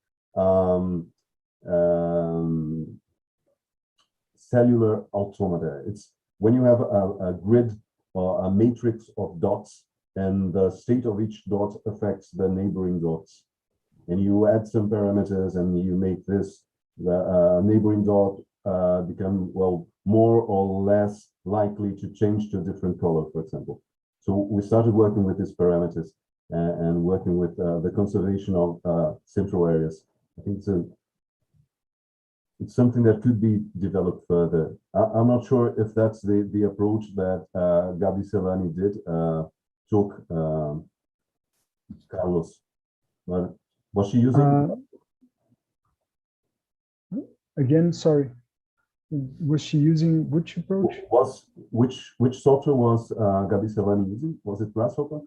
cellular automata. It's when you have a grid or a matrix of dots, and the state of each dot affects the neighboring dots. And you add some parameters and you make this neighboring dot become, well, more or less likely to change to a different color, for example. So we started working with these parameters and working with the conservation of central areas. I think it's it's something that could be developed further. I'm not sure if that's the approach that Gabi Celani took, Carlos. But was she using? Again, sorry. Was she using which approach? Which software was Gabi Celani using? Was it Grasshopper?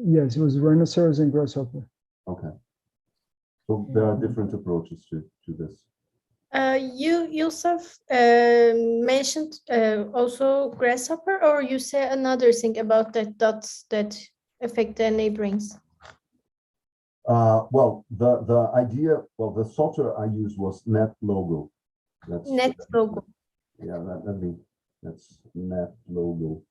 Yes, it was Rhinoceros and Grasshopper. Okay. So there are different approaches to this. Yusuf mentioned also Grasshopper, or you say another thing about that dots that affect the neighborings? Well, the idea, well, the software I used was NetLogo. NetLogo. Yeah, that's NetLogo.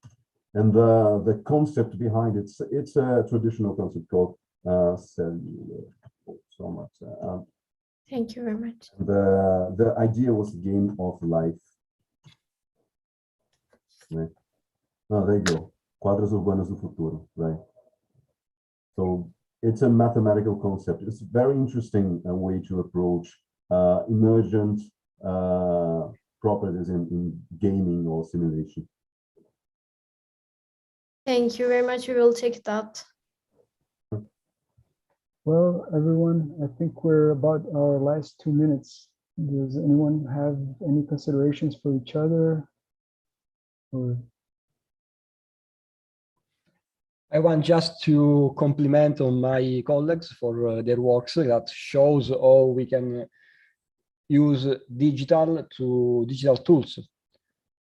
And the concept behind it's a traditional concept called cellular. So much. Thank you very much. The idea was game of life. Right. Oh, there you go. Quadras urbanas do futuro. Right. So it's a mathematical concept. It's a very interesting way to approach emergent properties in gaming or simulation. Thank you very much. We will check that. Well, everyone, I think we're about our last 2 minutes. Does anyone have any considerations for each other? Or I want just to compliment on my colleagues for their works that shows how we can use digital tools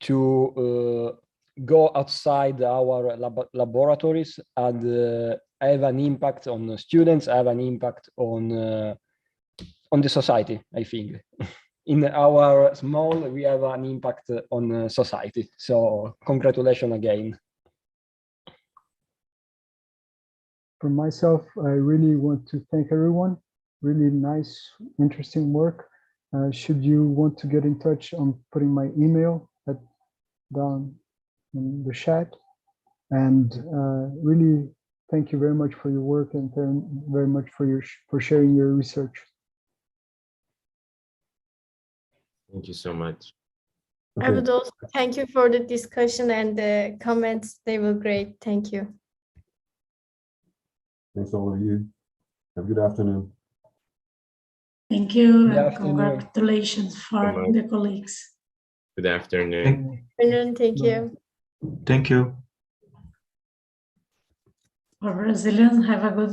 to go outside our laboratories and have an impact on students, have an impact on the society, I think. In our small, we have an impact on society. So congratulations again. for myself, I really want to thank everyone. Really nice, interesting work. Should you want to get in touch, I'm putting my email down in the chat. And really, thank you very much for your work and very much for sharing your research. Thank you so much. I would also thank you for the discussion and the comments. They were great. Thank you. Thanks all of you. Have a good afternoon. Thank you. Good And afternoon. congratulations for the colleagues. Good afternoon. Thank you. Thank you. For Brazilians, have a good